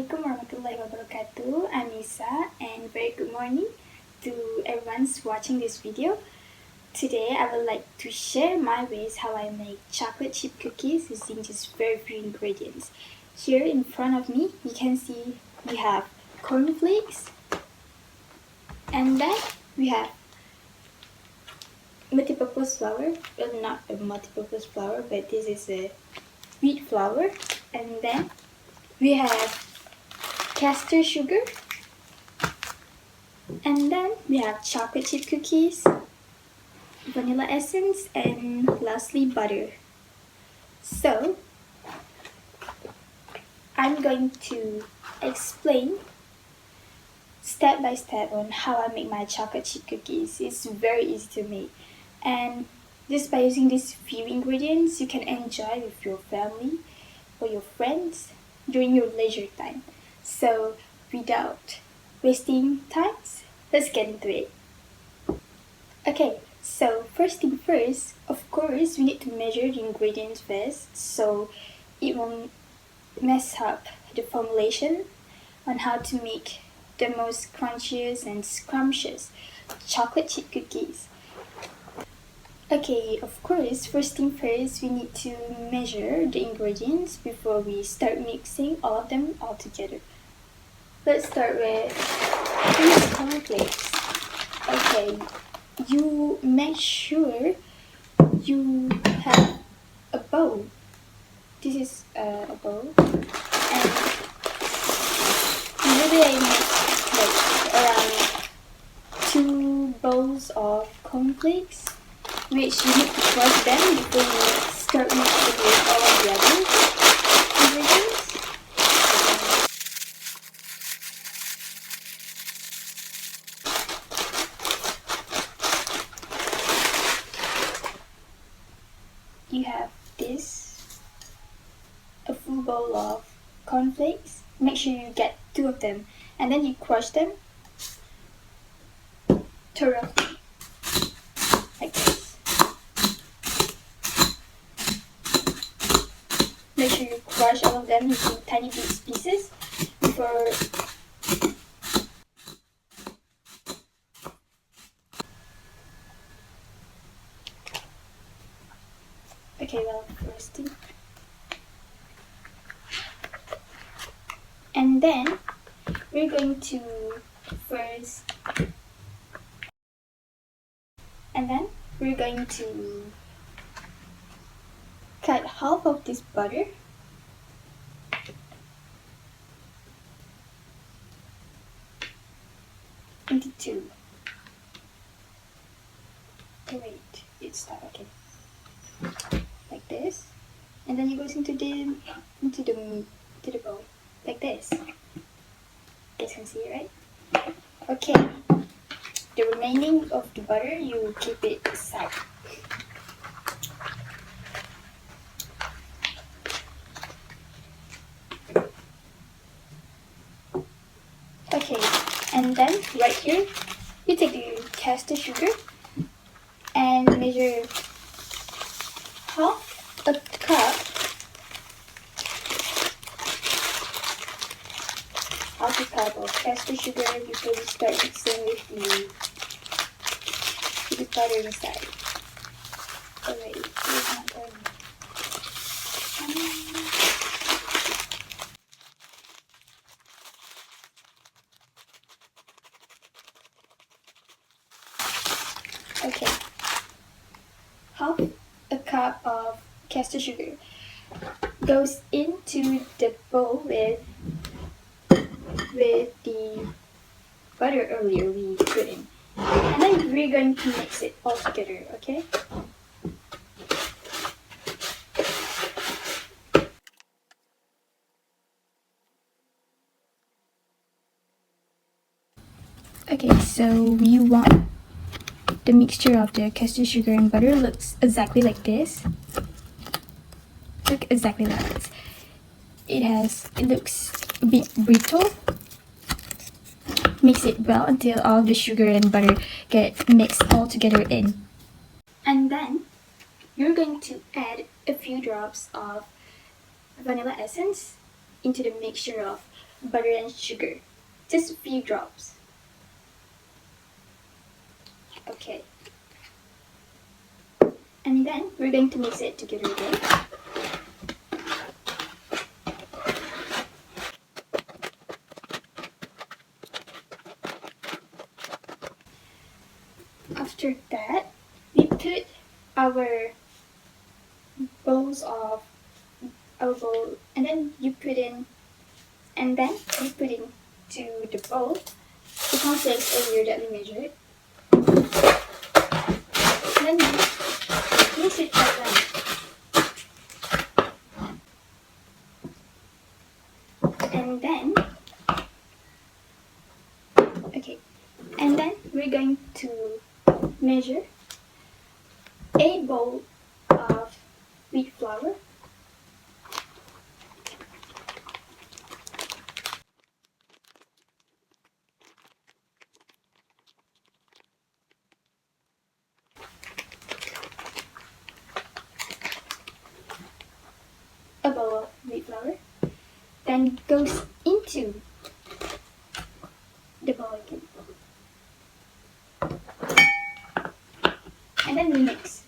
Assalamualaikum warahmatullahi wabarakatuh. I'm Isa and very good morning to everyone's watching this video. Today I would like to share my ways how I make chocolate chip cookies using just very few ingredients. Here in front of me you can see we have cornflakes, and then we have multi-purpose flour. Well, not a multi-purpose flour, but this is a wheat flour. And then we have castor sugar, and then we have chocolate chip cookies, vanilla essence, and lastly butter. So I'm going to explain step by step on how I make my chocolate chip cookies. It's very easy to make, and just by using these few ingredients you can enjoy with your family or your friends during your leisure time. So without wasting time, let's get into it. Okay, so first thing first, of course we need to measure the ingredients first so it won't mess up the formulation on how to make the most crunchiest and scrumptious chocolate chip cookies. Okay, of course, first thing first, we need to measure the ingredients before we start mixing all of them all together. Let's start with these cornflakes. Okay, you make sure you have a bowl. This is a bowl, and usually I make like around 2 bowls of cornflakes, which you need to crush them before you start mixing with all of the other ingredients. You have this, a full bowl of cornflakes. Make sure you get 2 of them, and then you crush them thoroughly, like this. Make sure you crush all of them into tiny pieces before roasting. And then we're going to cut half of this butter into 2. Oh wait, it's not okay. Like this, and then it goes into the bowl, like this. You guys can see it, right? Okay, the remaining of the butter you keep it aside. Okay, and then right here you take the castor sugar and measure half a cup of castor sugar before you start mixing with the butter inside. Oh wait, it's not going. Okay, half a cup of castor sugar goes into the bowl with the butter earlier we put in, and then we're going to mix it all together. Okay, so we want the mixture of the castor sugar and butter looks exactly like this. Look exactly like this. It looks a bit brittle. Mix it well until all the sugar and butter get mixed all together in. And then you're going to add a few drops of vanilla essence into the mixture of butter and sugar. Just a few drops. Okay. And then we're going to mix it together again. After that, we put our bowls of our bowl, and then you put in, and then we put into the bowl the cornflakes earlier that we measured. And then mix it all around. And then, okay, and then we're going to measure a bowl of wheat flour, a bowl of wheat flour, then goes into the bowl again. And then we mix.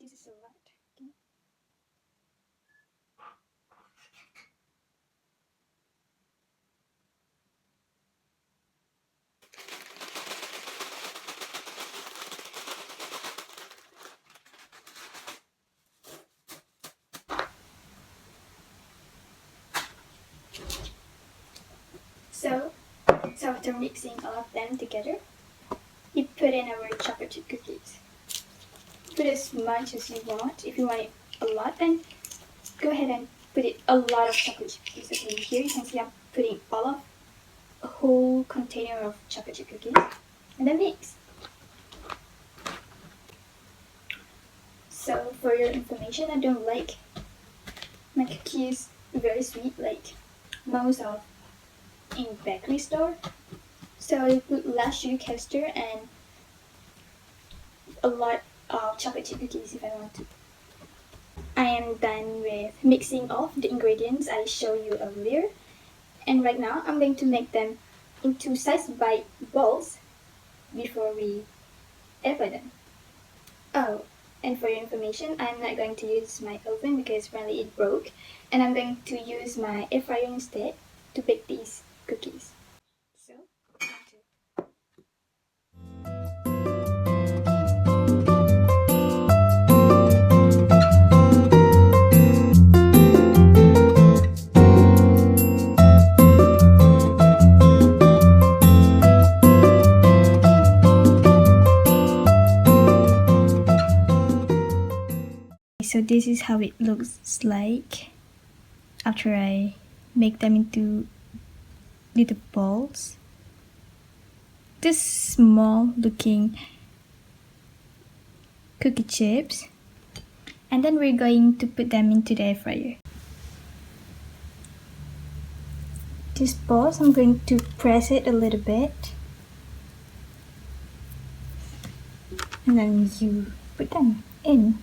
This is a lot. Okay. So after mixing all of them together, you put in our chocolate chip cookies. Put as much as you want. If you want it a lot, then go ahead and put it a lot of chocolate chip cookies. Okay, here you can see I'm putting all of a whole container of chocolate chip cookies, and then mix. So for your information, I don't like my cookies very sweet like most of in bakery store. So I put less sugar, castor, and a lot of chocolate chip cookies if I want to. I am done with mixing all of the ingredients I showed you earlier, and right now I'm going to make them into size-bite balls before we air fry them. Oh, and for your information, I'm not going to use my oven because apparently it broke, and I'm going to use my air fryer instead to bake these cookies. So, so this is how it looks like after I make them into little balls. This small looking cookie chips, and then we're going to put them into the air fryer. These balls, I'm going to press it a little bit, and then you put them in.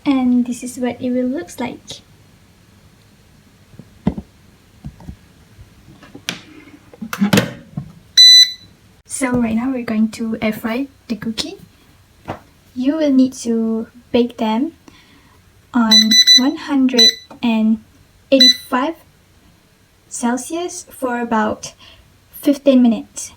And this is what it will look like. So right now we're going to air fry the cookie. You will need to bake them on 185 Celsius for about 15 minutes.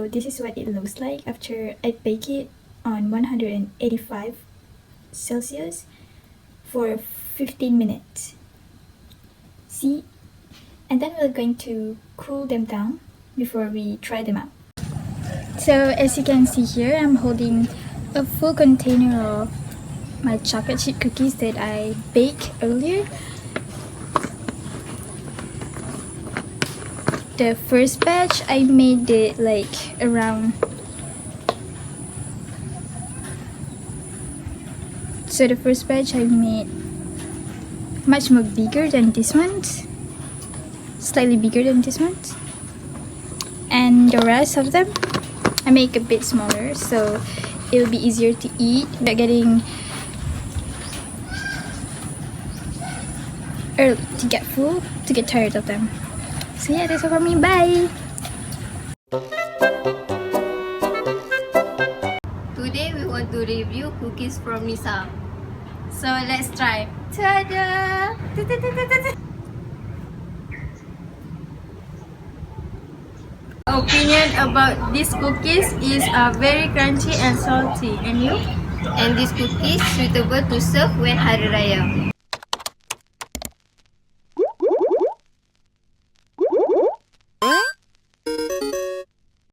So this is what it looks like after I bake it on 185 Celsius for 15 minutes. See? And then we're going to cool them down before we try them out. So as you can see here, I'm holding a full container of my chocolate chip cookies that I baked earlier. The first batch I made it like around, so the first batch I made much more bigger than this one, slightly bigger than this one, and the rest of them I make a bit smaller so it'll be easier to eat without getting or to get full, to get tired of them. So yeah, that's all for me. Bye! Today we want to review cookies from Nisa. So let's try. Ta-da! Opinion about these cookies is very crunchy and salty. And you? And this cookies suitable to serve when Hari Raya.